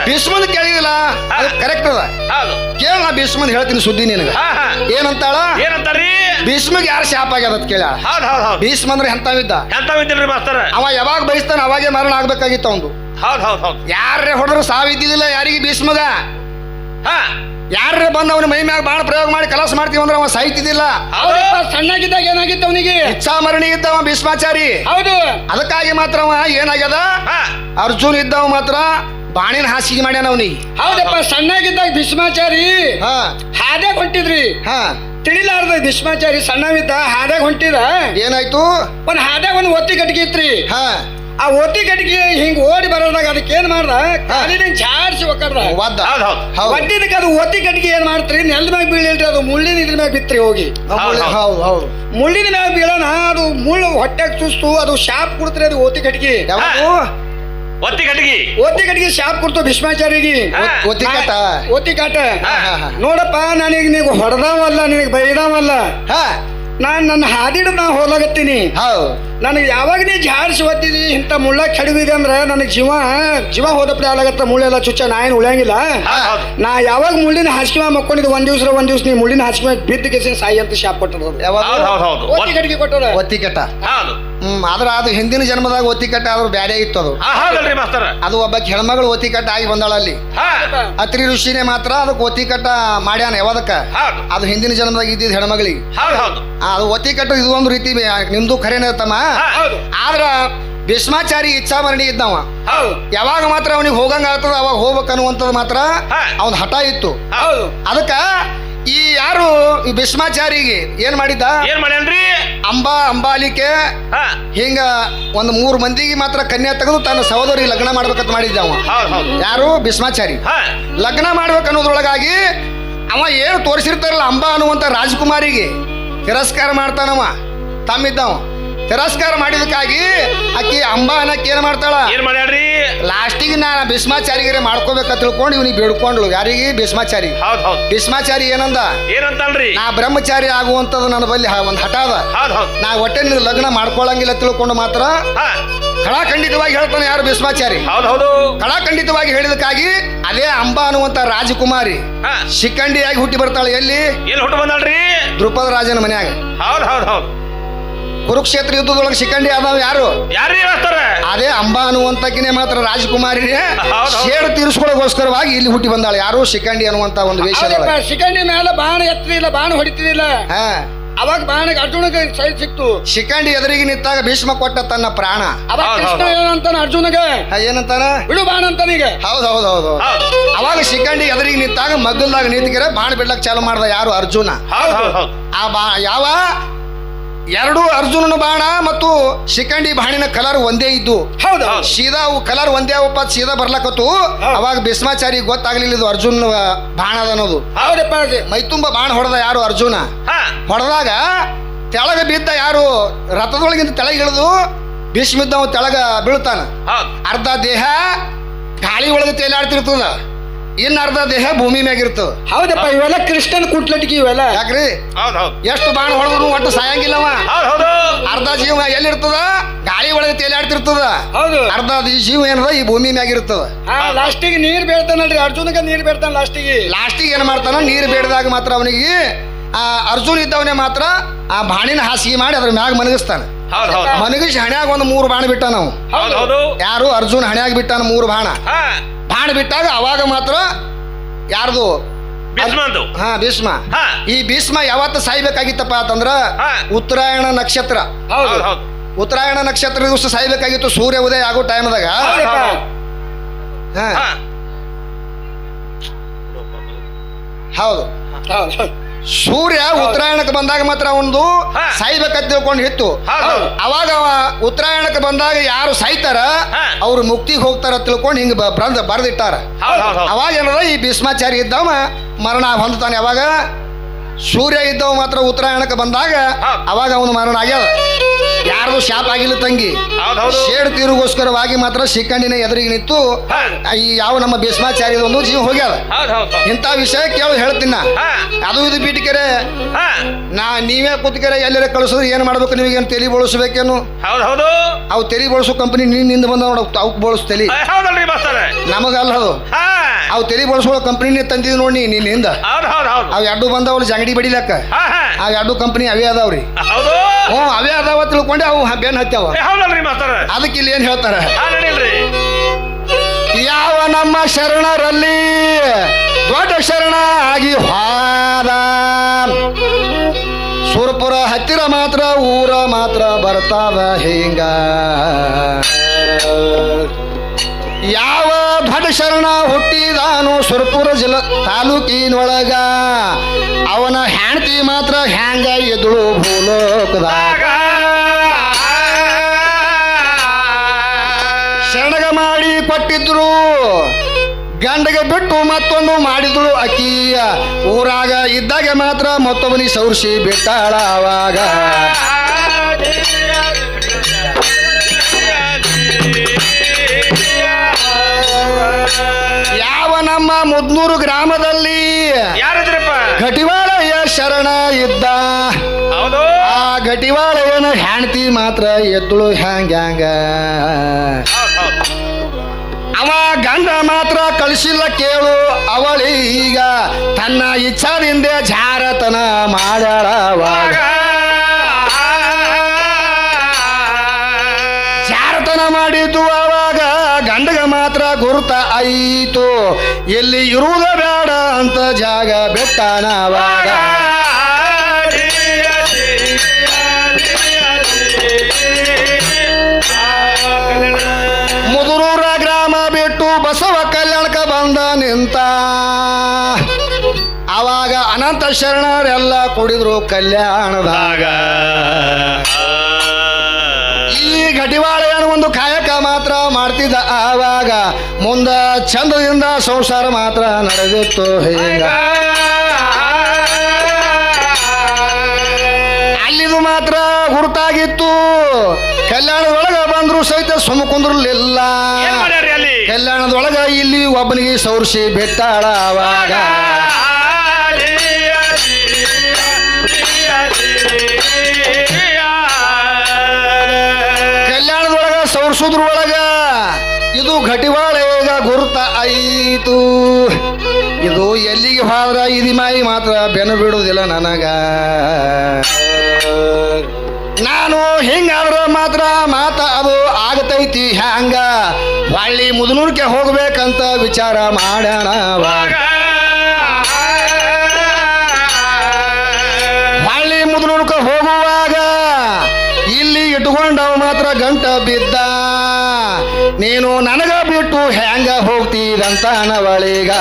ಭೀಷ್ಮನ್ ಕೇಳಿದಿಲ್ಲ ಅದು ಕರೆಕ್ಟ್ ಅದ. ಕೇಳ ನಾ ಭೀಷ್ಮನ್ ಹೇಳ್ತೀನಿ ಸುದ್ದಿ ನಿನಗ. ಏನಂತಾಳ? ಏನಂತಾರಿ? ಭೀಷ್ಮಗೆ ಯಾರು ಶಾಪ ಆಗ್ಯದ ಕೇಳ. ಭೀಷ್ಮ ಅಂದ್ರೆ ಎಂತವಿದ್ದ? ಅವ ಯಾವಾಗ ಬಯಸ್ತಾನ ಅವಾಗೆ ಮರಣ ಆಗ್ಬೇಕಾಗಿತ್ತು ಅವಂದು. ಯಾರೇ ಹೊಡೆದ್ರು ಸಾವಿದ್ದಿಲ್ಲ ಯಾರಿಗೆ ಭೀಷ್ಮಗ. ಯಾರೇ ಬಂದ ಅವನ ಮೈ ಮ್ಯಾಗ ಬಾಣ ಪ್ರಯೋಗ ಮಾಡಿ ಕಲಾಸ ಮಾಡ್ತೀವಿ ಅಂದ್ರೆ ಅವ ಸಾಯ್ತಿದ್ದಿಲ್ಲ. ಸಣ್ಣಗಿದ್ದಾಗ ಏನಾಗಿತ್ತು ಅವನಿಗೆ? ಇಚ್ಛಾಮರಣಿ ಇದ್ದವ ಭೀಷ್ಮಾಚಾರಿ. ಹೌದು. ಅದಕ್ಕಾಗಿ ಮಾತ್ರ ಅವ ಏನಾಗ್ಯದ, ಅರ್ಜುನ್ ಇದ್ದವ ಮಾತ್ರ ಬಾಣಿನ ಹಾಸಿಗೆ ಮಾಡ್ಯಾನ ಅವನಿಗೆ. ಹೌದಪ್ಪ, ಸಣ್ಣಗಿದ್ದಾಗ ಭೀಷ್ಮಾಚಾರಿ ಹಾದ್ಯಾಗ ಹೊಂಟಿದ್ರಿ. ತಿಳಿಲಾರ್ದ ಭೀಷ್ಮಾಚಾರಿ ಸಣ್ಣವಿದ್ದ ಹಾದ್ಯಾಗ ಹೊಂಟಿದ. ಏನಾಯ್ತು? ಒಂದ್ ಹಾದ್ಯಾಗ ಒಂದು ಒತ್ತಿ ಕಟ್ಗಿ ಇತ್ರಿ. ಆ ಒತ್ತಿ ಕಟ್ಗಿ ಹಿಂಗ್ ಓಡಿ ಬರೋದಾಗ ಅದಕ್ಕೆ ಏನ್ ಮಾಡ್ದ, ಕಾಲಿನ ಜಾಡ್ಸಿ ಒಕ್ಕಡ್ದ. ಒಟ್ಟಿದಕ್ಕೆ ಅದು ಒತ್ತಿ ಕಟ್ಗಿ ಏನ್ ಮಾಡ್ತ್ರಿ, ನೆಲದ ಮ್ಯಾಗ ಬೀಳಿಲ್ರಿ, ಅದು ಮುಳ್ಳಿನ ಇದ್ರ ಮ್ಯಾಗ ಬಿತ್ರಿ ಹೋಗಿ. ಮುಳ್ಳಿನ ಮ್ಯಾಗ ಬೀಳೋಣ, ಅದು ಮುಳ್ಳು ಹೊಟ್ಟೆಗೆ ಚುಸ್ತು, ಅದು ಶಾಪ್ ಕೊಡ್ತ್ರಿ. ಅದು ಒತ್ತಿ ಕಟ್ಗಿ ಒತ್ತಿ ಕಟ್ಗಿ ಶಾಪ್ ಕೊಡ್ತು ಭೀಷ್ಮಾಚಾರಿಗೆ. ಒತ್ತಿ ಕಾಟ ನೋಡಪ್ಪ, ನನಗೆ ನೀವು ಹೊಡೆದವಲ್ಲ, ನಿನಗೆ ಬೈದಾವಲ್ಲ, ನಾನ್ ನನ್ನ ಹಾದಿಡು ನಾ ಹೋಲಾಗತ್ತೀನಿ. ನನಗೆ ಯಾವಾಗ ನೀ ಜಾಡ್ಸಿ ಒತ್ತಿದಿ ಇಂಥ ಮುಳ್ಳ ಕೆಡವಿದೆ ಅಂದ್ರೆ ನನಗೆ ಜೀವ ಹೋದಪ್ಪ ಆಲಾಗತ್ತ. ಮುಳ್ಳೆಲ್ಲ ಚುಚ್ಚ ನಾ ಏನು ಉಳಿಯಂಗಿಲ್ಲ. ನಾ ಯಾವಾಗ ಮುಳ್ಳಿನ ಹಾಸಿಗೆ ಮಕ್ಕೊಂಡಿದ್ದು ಒಂದ್ ದಿವ್ಸ ನೀ ಮುಳ್ಳಿನ ಹಾಸಿಗೆ ಬಿದ್ದ ಕೇಸಿನ ಸಾಯಿ ಅಂತ ಶಾಪ್ ಕೊಟ್ಟದ. ಒತ್ತಿ ಕಟ್ಗೆ ಕೊಟ್ಟದ. ಒತ್ತಿ ಕಟ್ಟ ಆದ್ರ ಅದು ಹಿಂದಿನ ಜನ್ಮದಾಗ ಒತ್ತಿ ಕಟ್ಟ ಆದ್ರೂ ಬ್ಯಾರೆ ಇತ್ತು. ಅದು ಒಬ್ಬ ಹೆಣ್ಮಗಳು ಒತ್ತಿ ಕಟ್ಟ ಆಗಿ ಬಂದಾಳ ಅಲ್ಲಿ. ಅತ್ರಿ ಋಷಿನೇ ಮಾತ್ರ ಅದಕ್ಕೆ ಒತ್ತಿ ಕಟ್ಟ ಮಾಡ್ಯಾನ. ಯಾವದಕ್ಕ? ಅದು ಹಿಂದಿನ ಜನ್ಮದಾಗ ಇದ್ದಿದ್ ಹೆಣ್ಮಗಳಿಗೆ. ಅದು ಒತ್ತಿ ಕಟ್ಟು ಇದು ಒಂದು ರೀತಿ ನಿಮ್ದು ಖರೇನ ತಮ್ಮ. ಆದ್ರ ಭೀಷ್ಮಾಚಾರಿ ಇಚ್ಛಾಮರಣಿ ಇದ್ದವ. ಯಾವಾಗ ಮಾತ್ರ ಅವನಿಗೆ ಹೋಗಂಗ ಆಗ್ತದ ಅವಾಗ ಹೋಗ್ಬೇಕನ್ನುವಂಥದ್ದು ಮಾತ್ರ ಅವನ್ ಹಠ ಇತ್ತು. ಅದಕ್ಕ ಈ ಯಾರು ಈ ಭೀಷ್ಮಾಚಾರಿಗೆ ಏನ್ ಮಾಡಿದ್ದ, ಅಂಬಾಲಿಕೆ ಹಿಂಗ ಒಂದು 3 ಮಂದಿಗೆ ಮಾತ್ರ ಕನ್ಯಾ ತೆಗೆದು ತನ್ನ ಸಹೋದರಿ ಲಗ್ನ ಮಾಡ್ಬೇಕಂತ ಮಾಡಿದ್ದ ಅವ. ಯಾರು? ಭೀಷ್ಮಾಚಾರಿ. ಲಗ್ನ ಮಾಡ್ಬೇಕನ್ನೋದ್ರೊಳಗಾಗಿ ಅವ ಏನು ತೋರಿಸಿರ್ತಾರಲ್ಲ ಅಂಬಾ ಅನ್ನುವಂತ ರಾಜಕುಮಾರಿಗೆ ತಿರಸ್ಕಾರ ಮಾಡ್ತಾನವ. ತಮ್ಮಿದ್ದವ ತಿರಸ್ಕಾರ ಮಾಡಿದಕ್ಕಾಗಿ ಆಕಿ ಅಂಬಾ ಅನ್ನಕ್ಕೆ ಏನ್ ಮಾಡ್ತಾಳ, ಲಾಸ್ಟಿಗೆ ನಾ ಭೀಷ್ಮಾಚಾರಿಗೆ ಮಾಡ್ಕೋಬೇಕಂತ ತಿಳ್ಕೊಂಡು ಇವನಿಗೆ ಬೇಡ್ಕೊಂಡ್ಳು. ಯಾರಿಗೆ? ಭೀಷ್ಮಾಚಾರಿ. ಭೀಷ್ಮಾಚಾರಿ ಏನಂದ, ನಾ ಬ್ರಹ್ಮಚಾರಿ ಆಗುವಂತದ್ದು ನನ್ನ ಬಲ್ಲಿ ಒಂದ್ ಹಠ ಅದ, ನಾ ಒಟ್ಟೆ ನಿನ್ ಲಗ್ನ ಮಾಡ್ಕೊಳಂಗಿಲ್ಲ ತಿಳ್ಕೊಂಡು ಮಾತ್ರ ಖಡಾಖಂಡಿತವಾಗಿ ಹೇಳ್ತಾನೆ. ಯಾರು? ಭೀಷ್ಮಾಚಾರಿ. ಖಡಾಖಂಡಿತವಾಗಿ ಹೇಳಿದಕ್ಕಾಗಿ ಅದೇ ಅಂಬಾ ಅನ್ನುವಂತ ರಾಜಕುಮಾರಿ ಶಿಖಂಡಿಯಾಗಿ ಹುಟ್ಟಿ ಬರ್ತಾಳೆ. ಎಲ್ಲಿ ಹುಟ್ಟು ಬಂದಾಳ್ರಿ? ದ್ರುಪದ ರಾಜನ ಮನ್ಯಾಗ. ಕುರುಕ್ಷೇತ್ರ ಯುದ್ಧದೊಳಗೆ ಶಿಖಂಡಿ ಆದವ್ ಯಾರು? ಅದೇ ಅಂಬಾ ಅನ್ನುವಂತಕಿನೇ ಮಾತ್ರ ರಾಜಕುಮಾರಿನೇ ಶೇಡು ತೀರಿಸ್ಕೊಳ್ಳೋಗೋಸ್ಕರವಾಗಿ ಇಲ್ಲಿ ಹುಟ್ಟಿ ಬಂದಾಳೆ. ಯಾರು? ಶಿಖಂಡಿ ಅನ್ನುವಂತ ಒಂದು ವೇಷ. ಶಿಖಂಡಿ ಮೇಲೆ ಬಾಣ ಎತ್ತಲಿಲ್ಲ, ಬಾಣ ಹೊಡಿತಿದಿಲ್ಲ. ಅವಾಗ ಬಾಣಕ್ಕೆ ಅರ್ಜುನಗೆ ಸೈಡ್ ಸಿಕ್ತು. ಶಿಖಂಡಿ ಎದುರಿಗೆ ನಿಂತಾಗ ಭೀಷ್ಮ ಕೊಟ್ಟ ತನ್ನ ಪ್ರಾಣ. ಅವಾಗ ಕೃಷ್ಣ ಏನಂತಾನ ಅರ್ಜುನಗೆ? ಏನಂತಾನ? ಬಿಡು ಬಾಣ ಅಂತಾನೀಗ. ಹೌದು. ಅವಾಗ ಶಿಖಂಡಿ ಎದುರಿಗೆ ನಿಂತಾಗ ಮಗ್ಗಲ್ದಾಗ ನಿಂತಿಗೆ ಬಾಣ ಬಿಡ್ಲಕ್ ಚಾಲು ಮಾಡ್ದ. ಯಾರು? ಅರ್ಜುನ. ಯಾವ ಎರಡು ಅರ್ಜುನನ ಬಾಣ ಮತ್ತು ಶಿಖಂಡಿ ಬಾಣಿನ ಕಲರ್ ಒಂದೇ ಇದ್ದು. ಸೀದಾ ಕಲರ್ ಒಂದೇ ಸೀದಾ ಬರ್ಲಕತ್ತು. ಅವಾಗ ಭೀಷ್ಮಾಚಾರಿ ಗೊತ್ತಾಗ್ಲಿಲ್ಲ ಇದು ಅರ್ಜುನ್ ಬಾಣ ಅದ ಅನ್ನೋದು. ಮೈ ತುಂಬ ಬಾಣ ಹೊಡೆದ ಯಾರು? ಅರ್ಜುನ. ಹೊಡೆದಾಗ ತೆಳಗ ಬಿದ್ದ ಯಾರು? ರಥದೊಳಗಿಂದ ತೆಳಗಿಳಿದು ಭೀಷ್ಮಿದ್ದವ ತೆಳಗ ಬೀಳ್ತಾನ. ಅರ್ಧ ದೇಹ ಗಾಳಿ ಒಳಗೆ ತೇಲಾಡ್ತಿರ್ತದ, ಇನ್ನ ಅರ್ಧ ದೇಹ ಭೂಮಿ ಮ್ಯಾಗಿರ್ತದ. ಹೌದಪ್ಪ, ಇವೆಲ್ಲ ಕೃಷ್ಣನ್ ಕುಟ್ಲಟಿಗೆ ಇವೆಲ್ಲ. ಯಾಕ್ರಿ? ಎಷ್ಟು ಬಾಣ ಹೊಡೆದ್ರು ಒಟ್ಟು ಸಾಯಂಗಿಲ್ಲವ. ಅರ್ಧ ಜೀವ ಎಲ್ಲಿರ್ತದ? ಗಾಳಿ ಒಳಗೆ ತೇಲಾಡ್ತಿರ್ತದ. ಅರ್ಧ ಜೀವ ಏನದ ಈ ಭೂಮಿ ಮ್ಯಾಗಿರ್ತದ. ಲಾಸ್ಟಿಗೆ ನೀರ್ ಬೇಡ್ತಾನಲ್ರಿ ಅರ್ಜುನಗ. ನೀರ್ ಬೇಡ್ತಾನ ಲಾಸ್ಟಿಗೆ ಏನ್ ಮಾಡ್ತಾನ? ನೀರ್ ಬೇಡದಾಗ ಮಾತ್ರ ಅವನಿಗೆ ಅರ್ಜುನ್ ಇದ್ದವನೇ ಮಾತ್ರ ಆ ಬಾಣಿನ ಹಾಸಿಗೆ ಮಾಡಿ ಅದ್ರ ಮ್ಯಾಗ ಮನಗಿಸ್ತಾನ. ಮನಗಿಸಿ ಹಣ್ಯಾಗ ಒಂದು 3 ಬಾಣ ಬಿಟ್ಟ ನಾವು. ಯಾರು? ಅರ್ಜುನ್ ಹಣ್ಯಾಗ ಬಿಟ್ಟಾನ 3 ಬಾಣ. ಬಾಣ ಬಿಟ್ಟಾಗ ಅವಾಗ ಮಾತ್ರ ಯಾರ್ದು? ಭೀಷ್ಮ. ಈ ಭೀಷ್ಮ ಯಾವತ್ತು ಸಾಯ್ಬೇಕಾಗಿತ್ತಪ್ಪ ಅಂತಂದ್ರ ಉತ್ತರಾಯಣ ನಕ್ಷತ್ರ. ಉತ್ತರಾಯಣ ನಕ್ಷತ್ರ ದಿವಸ ಸಾಯ್ಬೇಕಾಗಿತ್ತು, ಸೂರ್ಯ ಉದಯ ಆಗೋ ಟೈಮ್ದಾಗ. ಹೌದು, ಸೂರ್ಯ ಉತ್ತರಾಯಣಕ್ಕೆ ಬಂದಾಗ ಮಾತ್ರ ಒಂದು ಸಾಯ್ಬೇಕಂತ ತಿಳ್ಕೊಂಡು ಇತ್ತು. ಅವಾಗ ಉತ್ತರಾಯಣಕ್ಕೆ ಬಂದಾಗ ಯಾರು ಸಾಯ್ತಾರ ಅವ್ರು ಮುಕ್ತಿಗೆ ಹೋಗ್ತಾರ ತಿಳ್ಕೊಂಡು ಹಿಂಗ ಬರೆದಿಟ್ಟಾರ. ಅವಾಗ ಏನದ ಈ ಭೀಷ್ಮಾಚಾರಿ ಇದ್ದವ ಮರಣ ಹೊಂದುತ್ತಾನೆ. ಅವಾಗ ಸೂರ್ಯ ಇದ್ದವ ಮಾತ್ರ ಉತ್ತರಾಯಣಕ್ಕೆ ಬಂದಾಗ ಅವಾಗ ಅವನು ಮರಣ ಆಗ್ಯದ. ಯಾರ್ದು ಶಾಪ್ ಆಗಿಲ್ಲ ತಂಗಿ. ಹೌದೌದು ಶೇಡ್ ತೀರುಗೋಸ್ಕರವಾಗಿ ಮಾತ್ರ ಶಿಖಂಡಿನ ಎದುರಿಗೆ ನಿಂತು ಈ ಯಾವ ನಮ್ಮ ಭೀಷ್ಮಾಚಾರ್ಯದೊಂದು ಜೀವ ಹೋಗ್ಯಾದ. ಇಂಥ ವಿಷಯ ಕೇಳು ಹೇಳ್ತೀನಿ ನಾ. ಅದು ಇದು ಬಿಟ್ಕೆರೆ ನೀವೇ ಕೂತ್ಕೆರೆ ಎಲ್ಲರ ಕಳಿಸಿದ್ರೆ ಏನ್ ಮಾಡ್ಬೇಕು, ನೀವೇನು ತೆಲಿ ಬಳಸಬೇಕೇನು? ಹೌದೌದು ಅವು ತೆಲಿ ಬಳಸೋ ಕಂಪನಿ ನಿಂದ ಬಂದ ನೋಡ, ಅವಕ್ ಬಳಸು ತೆಲಿ. ಹೌದಲ್ರಿ ಮಾಸ್ತರ, ನಮಗಲ್ಲ ಅದು. ಅವು ತೆಲಿ ಬಳಸೋ ಕಂಪನಿನೇ ತಂದಿದ್ ನೋಡಿ ನಿನ್ನಿಂದ. ಅವ್ ಎರಡು ಬಂದವ್ರು ಜಂಗಡಿ ಬಡಿಲಕ್ಕ. ಆ ಎರಡು ಕಂಪನಿ ಅವೇ ಅದಾವ್ರಿ. ಹ್ಞೂ ಅವೇ ಅದಾವ ತಿಳ್ಕೊಂಡೆ ಅವು ಬೆನ್ ಹತ್ಯಾವ. ಅದಕ್ಕೆ ಇಲ್ಲಿ ಏನ್ ಹೇಳ್ತಾರ, ಯಾವ ನಮ್ಮ ಶರಣರಲ್ಲಿ ದೊಡ್ಡ ಶರಣ ಆಗಿ ಹಾದ, ಸುರಪುರ ಹತ್ತಿರ ಮಾತ್ರ ಊರ ಮಾತ್ರ ಬರ್ತಾವ ಹಿಂಗ. ಯಾವ ದೊಡ್ಡ ಶರಣ ಹುಟ್ಟಿದಾನು ಸುರಪುರ ಜಿಲ್ಲಾ ತಾಲೂಕಿನೊಳಗ, ಅವನ ಹೆಂಡತಿ ಮಾತ್ರ ಹ್ಯಾಂಗ ಎದುಳು ಭೂಲೋಕದಾಗ. ಶರಣಗ ಮಾಡಿ ಕೊಟ್ಟಿದ್ರು, ಗಂಡಗೆ ಬಿಟ್ಟು ಮತ್ತೊಂದು ಮಾಡಿದ್ರು ಅಕ್ಕಿಯ. ಊರಾಗ ಇದ್ದಾಗ ಮಾತ್ರ ಮತ್ತೊಬ್ಬನಿಗೆ ಸೌರಿಸಿ ಬಿಟ್ಟಾಳ ಅವಾಗ. ಯಾವ ನಮ್ಮ ಮುದ್ನೂರು ಗ್ರಾಮದಲ್ಲಿ ಘಟಿವಾಳಯ್ಯ ಶರಣ ಇದ್ದ, ಆ ಘಟಿವಾಳಯ್ಯನ ಹೆಂಡತಿ ಮಾತ್ರ ಎದ್ದುಳು ಹ್ಯಾಂಗ. ಅವ ಗಂಡ ಮಾತ್ರ ಕಳಿಸಿಲ್ಲ ಕೇಳು, ಅವಳೀಗ ತನ್ನ ಇಚ್ಛಾದಿಂದ ಜಾರತನ ಮಾಡ್ಯಾಳವಾಗ. ಜಾರತನ ಮಾಡಿದ್ದು ಅವಾಗ ಗಂಡಗ ಮಾತ್ರ ಗುರುತ ಆಯಿತು, ಎಲ್ಲಿ ಇರುವುದ ಬೇಡ ಅಂತ ಜಾಗ ಬೆಟ್ಟನವಾಗ. ಮುದುರೂರ ಗ್ರಾಮ ಬಿಟ್ಟು ಬಸವ ಕಲ್ಯಾಣಕ ಬಂದ ನಿಂತ, ಅವಾಗ ಅನಂತ ಶರಣರೆಲ್ಲ ಕುಡಿದ್ರು ಕಲ್ಯಾಣದಾಗ. ಈ ಘಟಿವಾಳೆಯನ್ನು ಒಂದು ಕಾಯಕ ಮಾತ್ರ ಮಾಡ್ತಿದ್ದ ಆವಾಗ, ಮುಂದ ಚಂದದಿಂದ ಸಂಸಾರ ಮಾತ್ರ ನಡೆದಿತ್ತು ಹೇಗ. ಅಲ್ಲಿದು ಮಾತ್ರ ಗುರುತಾಗಿತ್ತು, ಕಲ್ಯಾಣದೊಳಗ ಬಂದ್ರು ಸಹಿತ ಸುಮ್ಮಕುಂದ್ರಲಿಲ್ಲ. ಕಲ್ಯಾಣದೊಳಗ ಇಲ್ಲಿ ಒಬ್ಬನಿಗೆ ಸೌರಿಸಿ ಬಿಟ್ಟಾಳ ಅವಾಗ. ಕಲ್ಯಾಣದೊಳಗ ಸೌರಿಸೋದ್ರೊಳಗ ಇದು ಘಟಿವಾಳೆಗ ಗುರುತ ಆಯಿತು. ಇದು ಎಲ್ಲಿಗೆ ಹೋದ್ರ ಇದಿಮಾಯಿ ಮಾತ್ರ ಬೆನ್ನು ಬಿಡುವುದಿಲ್ಲ ನನಗ. ನಾನು ಹಿಂಗಾದ್ರ ಮಾತ್ರ ಮಾತ ಅದು ಆಗತೈತಿ ಹ್ಯಾಂಗ. ಹೊಳ್ಳಿ ಮುದನೂರ್ಗೆ ಹೋಗ್ಬೇಕಂತ ವಿಚಾರ ಮಾಡ್ಯಾಣ ಅವಾಗ. ಹೊಳ್ಳಿ ಮುದನೂರ್ಗೆ ಹೋಗುವಾಗ ಇಲ್ಲಿ ಇಟ್ಕೊಂಡವ ಮಾತ್ರ ಗಂಟ ಬಿದ್ದ, ನೀನು ನನಗ ಬಿಟ್ಟು ಹ್ಯಾಂಗ ಹೋಗ್ತೀರಂತ ನವಳಿಗ.